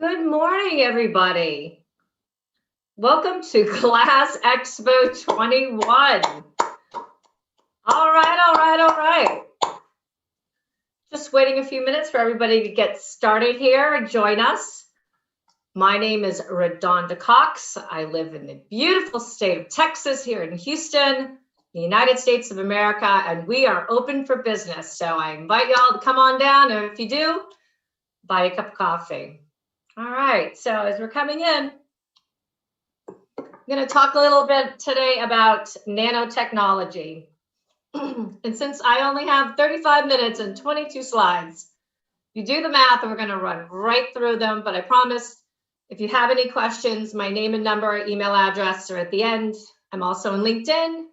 Good morning, everybody. Welcome to Glass Expo 21. All right. Just waiting a few minutes for everybody to get started here and join us. My name is Rhedonda Cox. I live in the beautiful state of Texas here in Houston, the United States of America, and we are open for business. So I invite y'all to come on down, and if you do, buy a cup of coffee. All right, so as we're coming in, I'm going to talk a little bit today about nanotechnology. And since I only have 35 minutes and 22 slides, you do the math, and we're going to run right through them. But I promise, if you have any questions, my name and number, email address are at the end. I'm also on LinkedIn.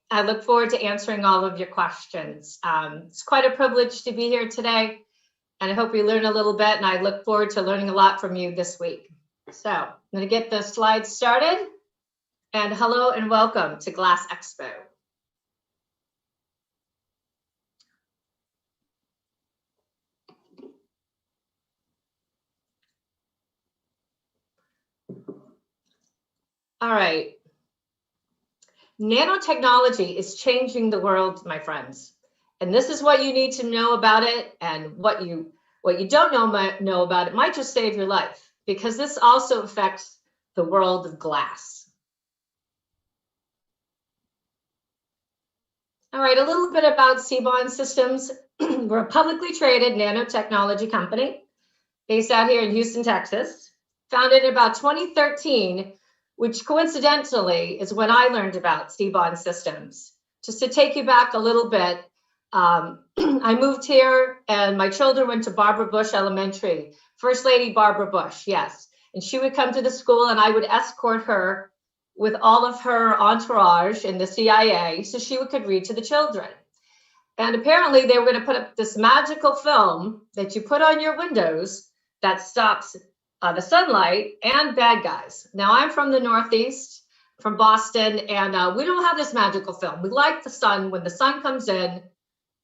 I look forward to answering all of your questions. It's quite a privilege to be here today. And I hope you learn a little bit, and I look forward to learning a lot from you this week. So I'm going to get the slides started. And hello and welcome to Glass Expo. All right. Nanotechnology is changing the world, my friends. And this is what you need to know about it, and what you don't know about it might just save your life, because this also affects the world of glass. All right, a little bit about CBOND Systems. We're a publicly traded nanotechnology company based out here in Houston, Texas, founded in about 2013, which coincidentally is when I learned about CBOND Systems. Just to take you back a little bit, I moved here and my children went to Barbara Bush Elementary, First Lady Barbara Bush, yes. And she would come to the school and I would escort her with all of her entourage in the CIA so she could read to the children. And apparently they were going to put up this magical film that you put on your windows that stops the sunlight and bad guys. Now I'm from the Northeast, from Boston, and we don't have this magical film. We like the sun. When the sun comes in,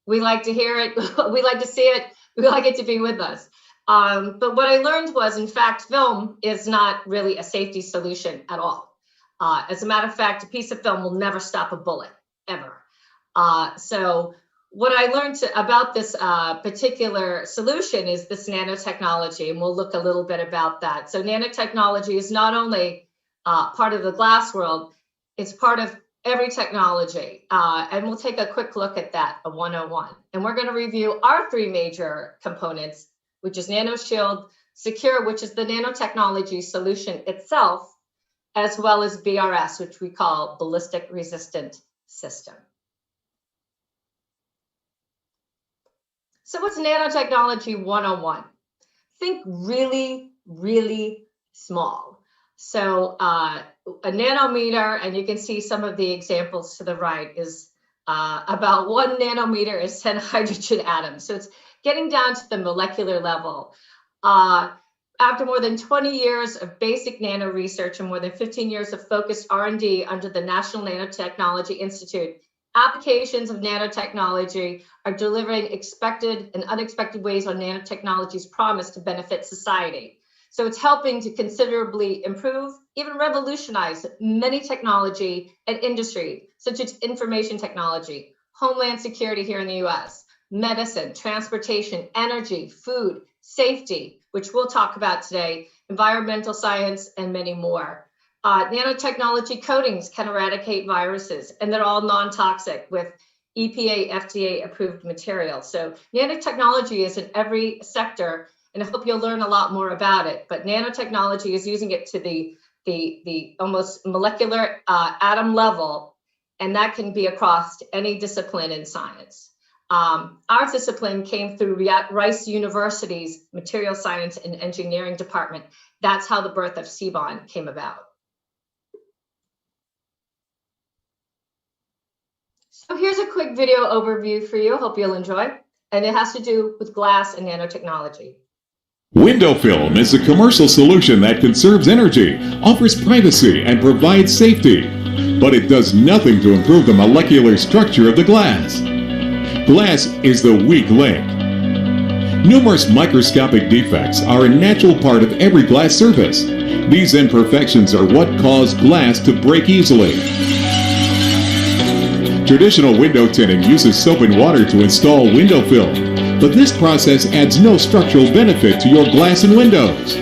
we like to hear it, we like to see it, we like it to be with us. But what I learned was, in fact, film is not really a safety solution at all. As a matter of fact, a piece of film will never stop a bullet, ever. So what I learned about this particular solution is this nanotechnology, and we'll look a little bit about that. So nanotechnology is not only part of the glass world, it's part of every technology, and we'll take a quick look at that, a 101. And we're going to review our three major components, which is NanoShield, Secure, which is the nanotechnology solution itself, as well as BRS, which we call Ballistic Resistant System. So what's nanotechnology 101? Think really, really small. So a nanometer, and you can see some of the examples to the right, is about 1 nanometer is 10 hydrogen atoms. So it's getting down to the molecular level. After more than 20 years of basic nano research and more than 15 years of focused R&D under the National Nanotechnology Institute, applications of nanotechnology are delivering expected and unexpected ways on nanotechnology's promise to benefit society. So it's helping to considerably improve, even revolutionize many technology and industry, such as information technology, homeland security here in the US, medicine, transportation, energy, food, safety, which we'll talk about today, environmental science, and many more. Nanotechnology coatings can eradicate viruses, and they're all non-toxic with EPA, FDA approved materials. So nanotechnology is in every sector, and I hope you'll learn a lot more about it. But nanotechnology is using it to the almost molecular atom level, and that can be across any discipline in science. Our discipline came through Rice University's Material Science and Engineering Department. That's how the birth of CBOND came about. So here's a quick video overview for you. Hope you'll enjoy. And it has to do with glass and nanotechnology. Window film is a commercial solution that conserves energy, offers privacy, and provides safety. But it does nothing to improve the molecular structure of the glass. Glass is the weak link. Numerous microscopic defects are a natural part of every glass surface. These imperfections are what cause glass to break easily. Traditional window tinting uses soap and water to install window film, but this process adds no structural benefit to your glass and windows.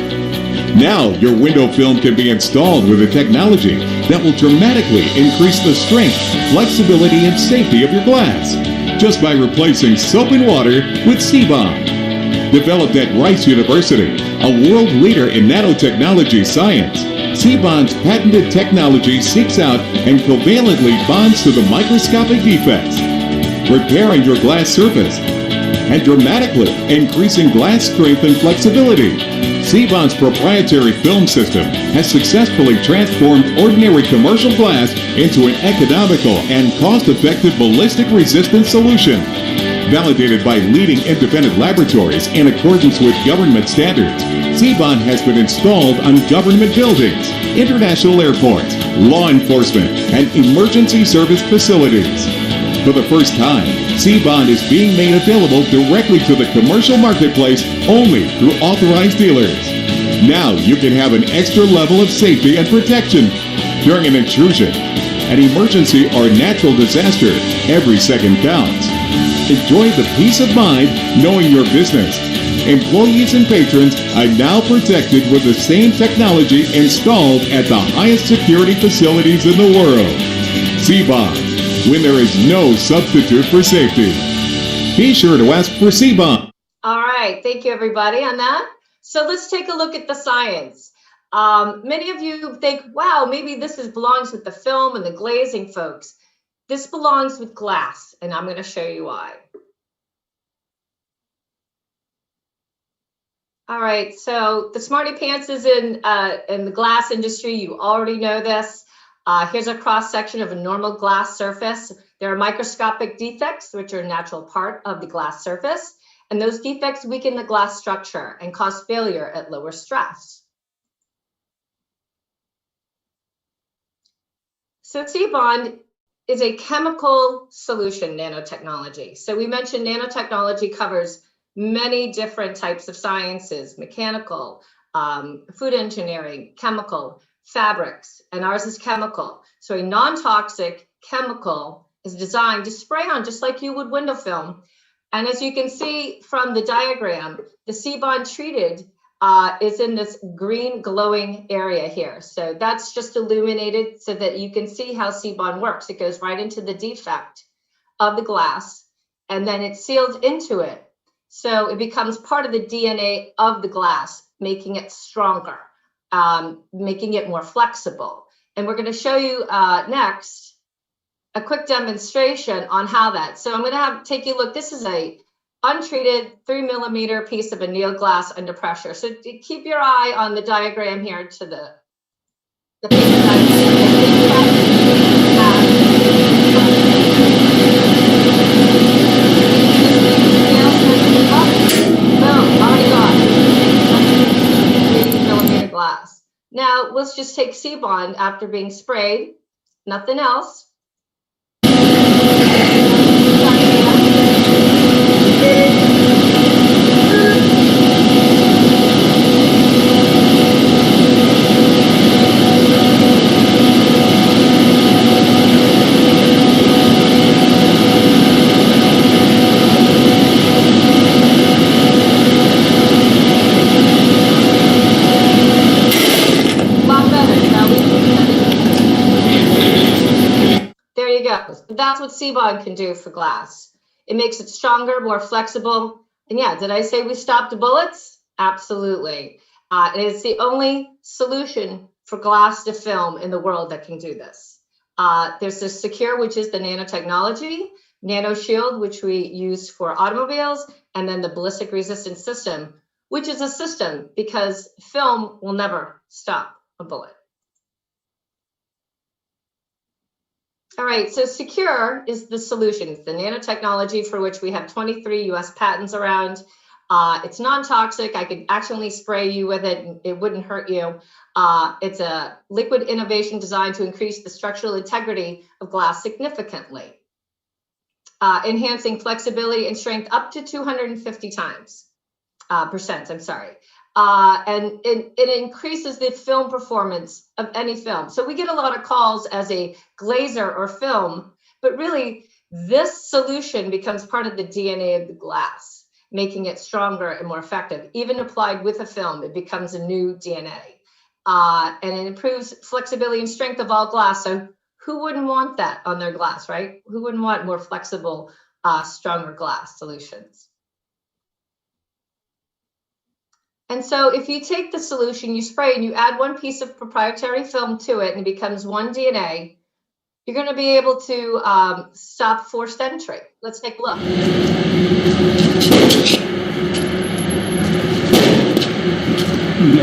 Now, your window film can be installed with a technology that will dramatically increase the strength, flexibility, and safety of your glass, just by replacing soap and water with CBOND. Developed at Rice University, a world leader in nanotechnology science, CBOND's patented technology seeks out and covalently bonds to the microscopic defects, repairing your glass surface and dramatically increasing glass strength and flexibility. CBOND's proprietary film system has successfully transformed ordinary commercial glass into an economical and cost-effective ballistic-resistant solution. Validated by leading independent laboratories in accordance with government standards, CBOND has been installed on government buildings, international airports, law enforcement, and emergency service facilities. For the first time, CBOND is being made available directly to the commercial marketplace only through authorized dealers. Now you can have an extra level of safety and protection during an intrusion, an emergency, or natural disaster. Every second counts. Enjoy the peace of mind knowing your business, employees, and patrons are now protected with the same technology installed at the highest security facilities in the world. CBOND, when there is no substitute for safety. Be sure to ask for CBOND. All right, thank you everybody on that. So let's take a look at the science. Many of you think, wow, maybe this belongs with the film and the glazing folks. This belongs with glass, and I'm going to show you why. All right, so the smarty pants is in the glass industry. You already know this. Here's a cross section of a normal glass surface. There are microscopic defects, which are a natural part of the glass surface, and those defects weaken the glass structure and cause failure at lower stress. So CBOND is a chemical solution nanotechnology. So we mentioned nanotechnology covers many different types of sciences: mechanical, food engineering, chemical, fabrics, and ours is chemical. So a non-toxic chemical is designed to spray on just like you would window film. And as you can see from the diagram, the CBOND treated is in this green glowing area here. So that's just illuminated so that you can see how CBOND works. It goes right into the defect of the glass, and then it's sealed into it. So it becomes part of the DNA of the glass, making it stronger, making it more flexible. And we're going to show you next a quick demonstration on how that. So I'm going to take you look. This is a untreated 3mm piece of annealed glass under pressure. So keep your eye on the diagram here to the piece boom, already gone. 3mm glass. Now let's just take CBOND after being sprayed, nothing else. There you go. That's what CBOND can do for glass. It makes it stronger, more flexible. And yeah, did I say we stopped the bullets? Absolutely. It is the only solution for glass to film in the world that can do this. There's the Secure, which is the nanotechnology, Nano Shield, which we use for automobiles, and then the ballistic resistant system, which is a system because film will never stop a bullet. All right, so Secure is the solution. It's the nanotechnology for which we have 23 US patents around. It's non-toxic. I could actually spray you with it and it wouldn't hurt you. It's a liquid innovation designed to increase the structural integrity of glass significantly, enhancing flexibility and strength up to 250 times. percent, I'm sorry. And it increases the film performance of any film. So we get a lot of calls as a glazer or film, but really this solution becomes part of the DNA of the glass, making it stronger and more effective. Even applied with a film, it becomes a new DNA. And it improves flexibility and strength of all glass. So who wouldn't want that on their glass, right? Who wouldn't want more flexible, stronger glass solutions? And so if you take the solution, you spray and you add one piece of proprietary film to it and it becomes one DNA, you're going to be able to stop forced entry. Let's take a look.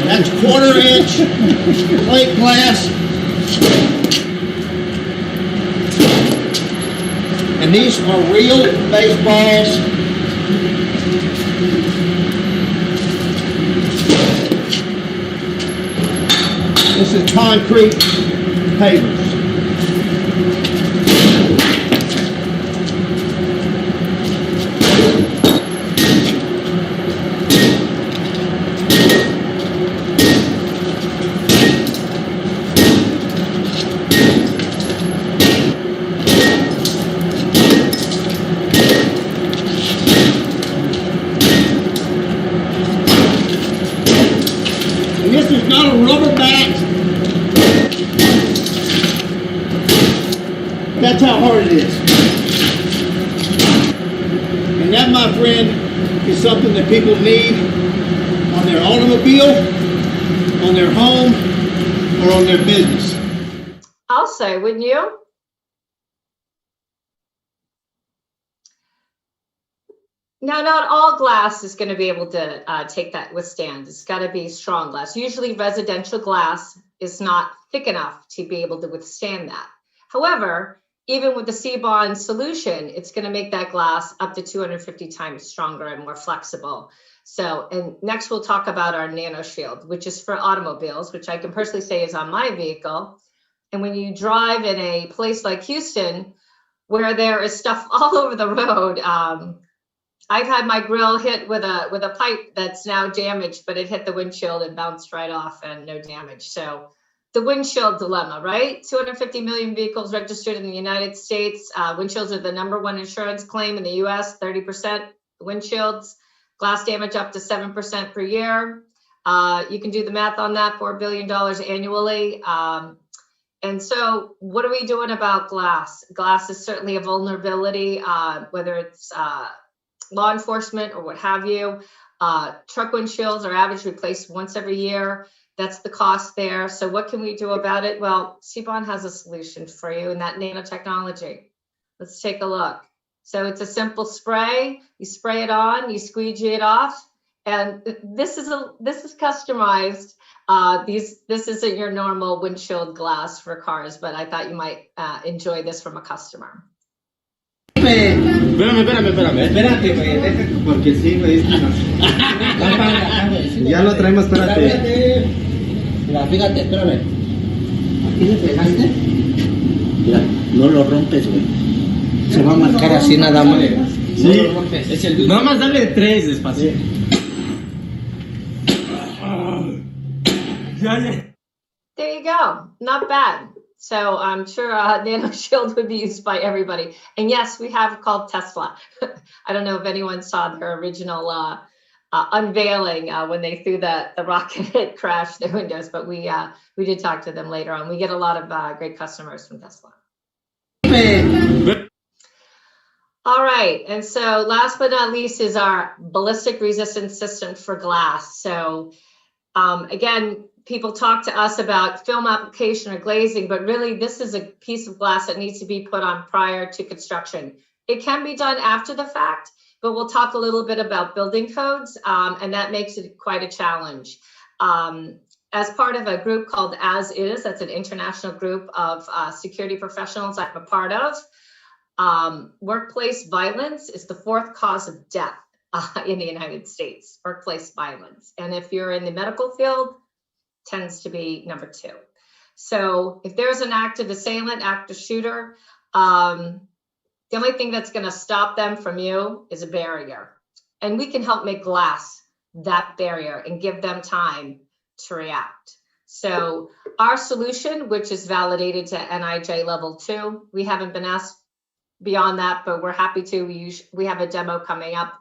That's 1/4 inch plate glass. And these are real baseballs. This is concrete pavers. And this is not a rubber bat. That's how hard it is. And that, my friend, is something that people need on their automobile, on their home, or on their business. I'll say, wouldn't you? Now, not all glass is going to be able to take that, withstand. It's got to be strong glass. Usually residential glass is not thick enough to be able to withstand that. However, even with the CBOND solution, it's going to make that glass up to 250 times stronger and more flexible. So, and next we'll talk about our Nano Shield, which is for automobiles, which I can personally say is on my vehicle. And when you drive in a place like Houston, where there is stuff all over the road, I've had my grill hit with a pipe that's now damaged, but it hit the windshield and bounced right off and no damage. So the windshield dilemma, right? 250 million vehicles registered in the United States. Windshields are the #1 insurance claim in the US, 30% windshields. Glass damage up to 7% per year. You can do the math on that, $4 billion annually. And so what are we doing about glass? Glass is certainly a vulnerability, whether it's law enforcement or what have you. Truck windshields are average replaced once every year. That's the cost there. So what can we do about it? Well, CBOND has a solution for you in that nanotechnology. Let's take a look. So it's a simple spray. You spray it on, you squeegee it off, and this is customized. This isn't your normal windshield glass for cars, but I thought you might enjoy this from a customer. Espérate, güey, deja, porque sí, güey. Ya lo traemos, espérate. Mira, fíjate, espérame. ¿Aquí le pegaste? Mira, no lo rompes, güey. Se va a marcar así nada más. Sí, no lo rompes. Es el... Nada más dale 3 despacio. There you go. Not bad. So I'm sure Nano Shield would be used by everybody. And yes, we have called Tesla. I don't know if anyone saw their original unveiling when they threw the rocket, it crashed their windows, but we did talk to them later on. We get a lot of great customers from Tesla. All right, and so last but not least is our ballistic resistance system for glass. So again, people talk to us about film application or glazing, but really this is a piece of glass that needs to be put on prior to construction. It can be done after the fact, but we'll talk a little bit about building codes, and that makes it quite a challenge. As part of a group called As Is, that's an international group of security professionals I'm a part of. Workplace violence is the 4th cause of death in the United States, workplace violence. And if you're in the medical field, tends to be number 2. So if there's an active assailant, active shooter, the only thing that's going to stop them from you is a barrier. And we can help make glass that barrier and give them time to react. So our solution, which is validated to NIJ level 2, we haven't been asked beyond that, but we're happy to. We have a demo coming up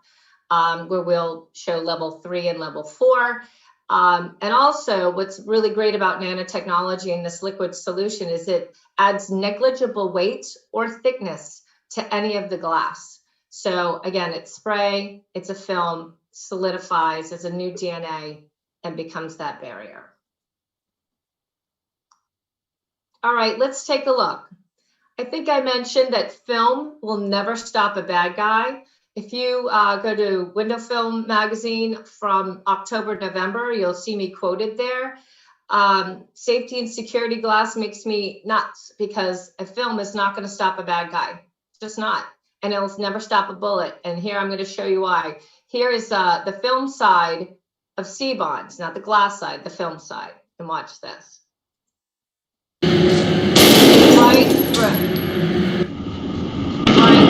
where we'll show level 3 and level 4. And also what's really great about nanotechnology in this liquid solution is it adds negligible weight or thickness to any of the glass. So again, it's spray, it's a film, solidifies as a new DNA and becomes that barrier. All right, let's take a look. I think I mentioned that film will never stop a bad guy. If you go to Window Film magazine from October, November, you'll see me quoted there. Safety and security glass makes me nuts because a film is not going to stop a bad guy. It's just not. And it'll never stop a bullet. And here I'm going to show you why. Here is the film side of CBOND, not the glass side, the film side. And watch this. Right through. Right.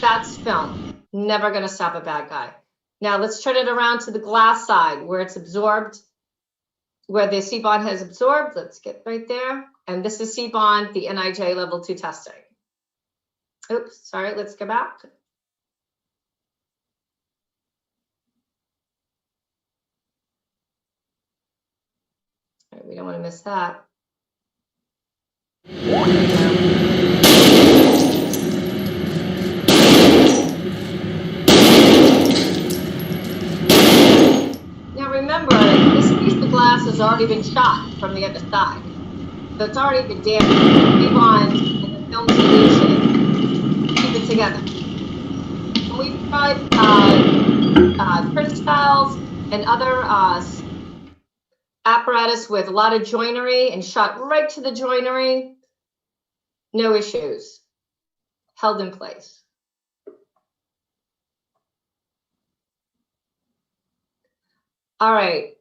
That's film. Never going to stop a bad guy. Now let's turn it around to the glass side where it's absorbed, where the CBOND has absorbed. Let's get right there. And this is CBOND, the NIJ level 2 testing. Oops, sorry, let's go back. All right, we don't want to miss that. Now remember, this piece of glass has already been shot from the other side. So it's already been damaged. CBOND and the film solution keep it together. And we've tried print styles and other apparatus with a lot of joinery and shot right to the joinery. No issues. Held in place. All right.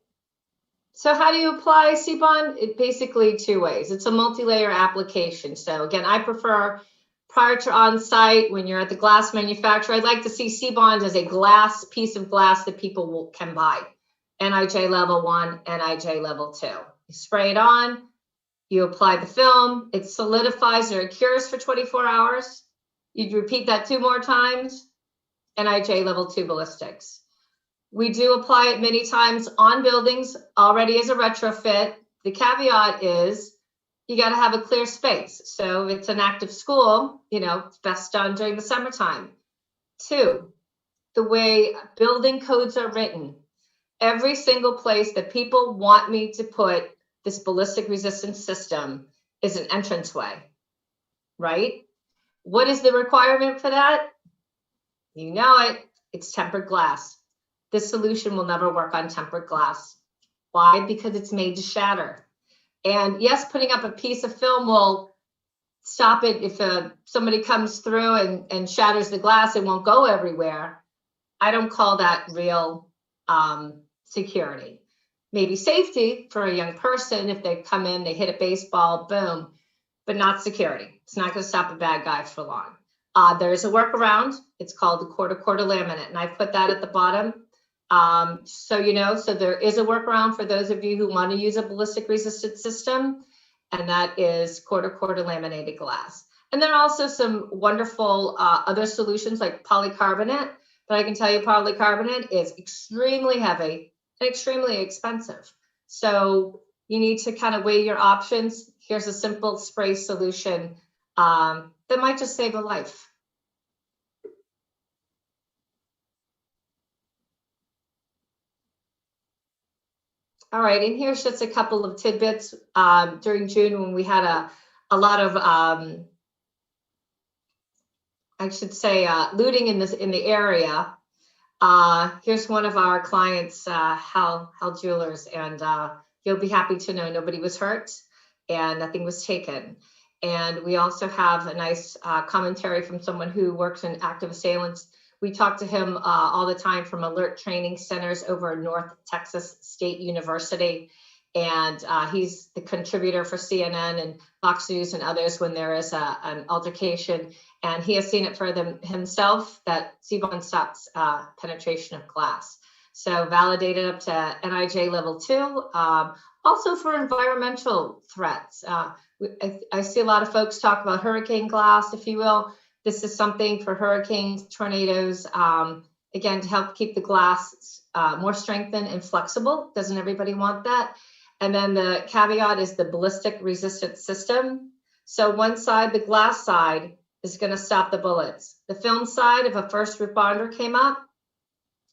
So how do you apply CBOND? It basically 2 ways. It's a multi-layer application. So again, I prefer prior to on-site when you're at the glass manufacturer, I'd like to see CBOND as a glass piece of glass that people can buy. NIJ level 1, NIJ level 2. You spray it on, you apply the film, it solidifies or it cures for 24 hours. You'd repeat that 2 more times, NIJ level 2 ballistics. We do apply it many times on buildings already as a retrofit. The caveat is you got to have a clear space. So if it's an active school, you know, it's best done during the summertime. 2, the way building codes are written. Every single place that people want me to put this ballistic resistance system is an entranceway, right? What is the requirement for that? You know it, it's tempered glass. This solution will never work on tempered glass. Why? Because it's made to shatter. And yes, putting up a piece of film will stop it. If somebody comes through and shatters the glass, it won't go everywhere. I don't call that real security. Maybe safety for a young person. If they come in, they hit a baseball, boom, but not security. It's not going to stop a bad guy for long. There is a workaround. It's called the quarter-quarter laminate, and I put that at the bottom. So you know, so there is a workaround for those of you who want to use a ballistic resistant system, and that is quarter-quarter laminated glass. And there are also some wonderful other solutions like polycarbonate, but I can tell you polycarbonate is extremely heavy and extremely expensive. So you need to kind of weigh your options. Here's a simple spray solution that might just save a life. All right, and here's just a couple of tidbits. During June when we had a lot of, I should say, looting in the area. Here's one of our clients, Hal Jewelers, and you'll be happy to know nobody was hurt and nothing was taken. And we also have a nice commentary from someone who works in active assailants. We talk to him all the time from alert training centers over North Texas State University. and he's the contributor for CNN and Fox News and others when there is an altercation. And he has seen it for himself that CBOND stops penetration of glass. So validated up to NIJ level 2. Also for environmental threats. I see a lot of folks talk about hurricane glass, if you will. This is something for hurricanes, tornadoes, again, to help keep the glass more strengthened and flexible. Doesn't everybody want that? And then the caveat is the ballistic resistant system. So one side, the glass side, is going to stop the bullets. The film side, if a first responder came up,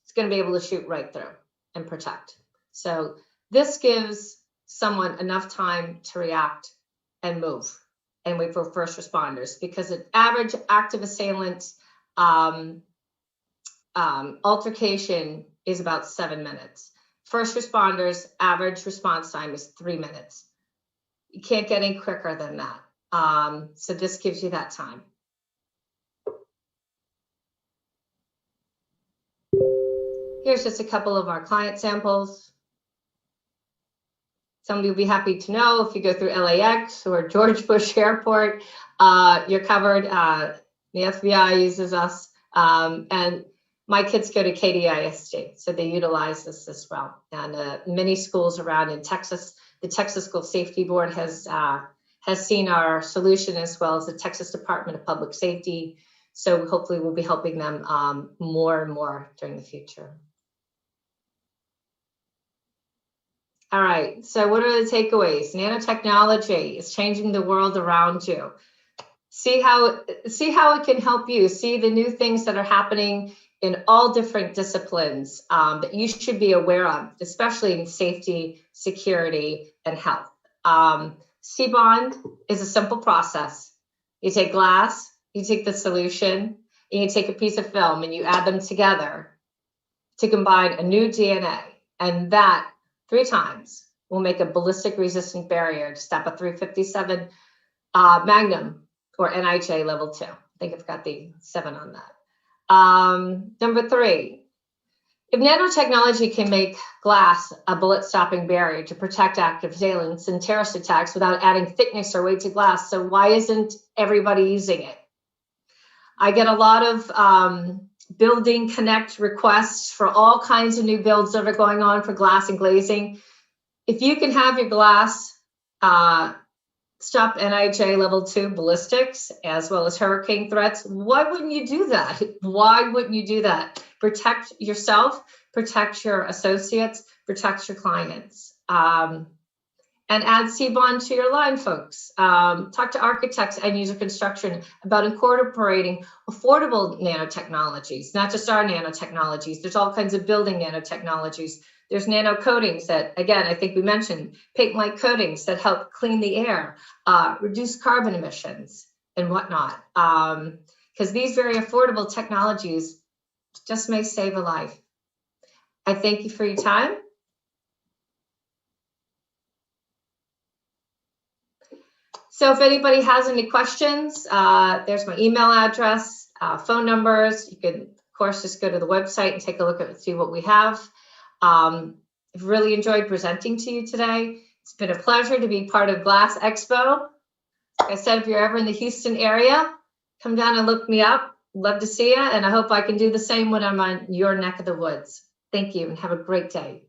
it's going to be able to shoot right through and protect. So this gives someone enough time to react and move and wait for first responders, because an average active assailant altercation is about 7 minutes. First responders, average response time is 3 minutes. You can't get any quicker than that. So this gives you that time. Here's just a couple of our client samples. Some of you will be happy to know if you go through LAX or George Bush Airport, you're covered. The FBI uses us, and my kids go to KDISD, so they utilize this as well. And many schools around in Texas, the Texas School Safety Board has seen our solution, as well as the Texas Department of Public Safety. So hopefully we'll be helping them more and more during the future. All right, so what are the takeaways? Nanotechnology is changing the world around you. See how it can help you. See the new things that are happening in all different disciplines that you should be aware of, especially in safety, security, and health. CBOND is a simple process. You take glass, you take the solution, and you take a piece of film, and you add them together to combine a new DNA, and that 3 times will make a ballistic resistant barrier to stop a 357 Magnum or NIJ level 2. I think I've got the 7 on that. Number 3, if nanotechnology can make glass a bullet stopping barrier to protect active assailants in terrorist attacks without adding thickness or weight to glass, so why isn't everybody using it? I get a lot of building connect requests for all kinds of new builds that are going on for glass and glazing. If you can have your glass stop NIJ level 2 ballistics as well as hurricane threats, why wouldn't you do that? Why wouldn't you do that? Protect yourself, protect your associates, protect your clients. And add CBOND to your line, folks. Talk to architects and user construction about incorporating affordable nanotechnologies, not just our nanotechnologies. There's all kinds of building nanotechnologies. There's nano coatings that, again, I think we mentioned, paint-like coatings that help clean the air, reduce carbon emissions and whatnot. Because these very affordable technologies just may save a life. I thank you for your time. So if anybody has any questions, there's my email address, phone numbers. You can, of course, just go to the website and take a look at see what we have. I've really enjoyed presenting to you today. It's been a pleasure to be part of Glass Expo. Like I said, if you're ever in the Houston area, come down and look me up. Love to see you, and I hope I can do the same when I'm on your neck of the woods. Thank you, and have a great day.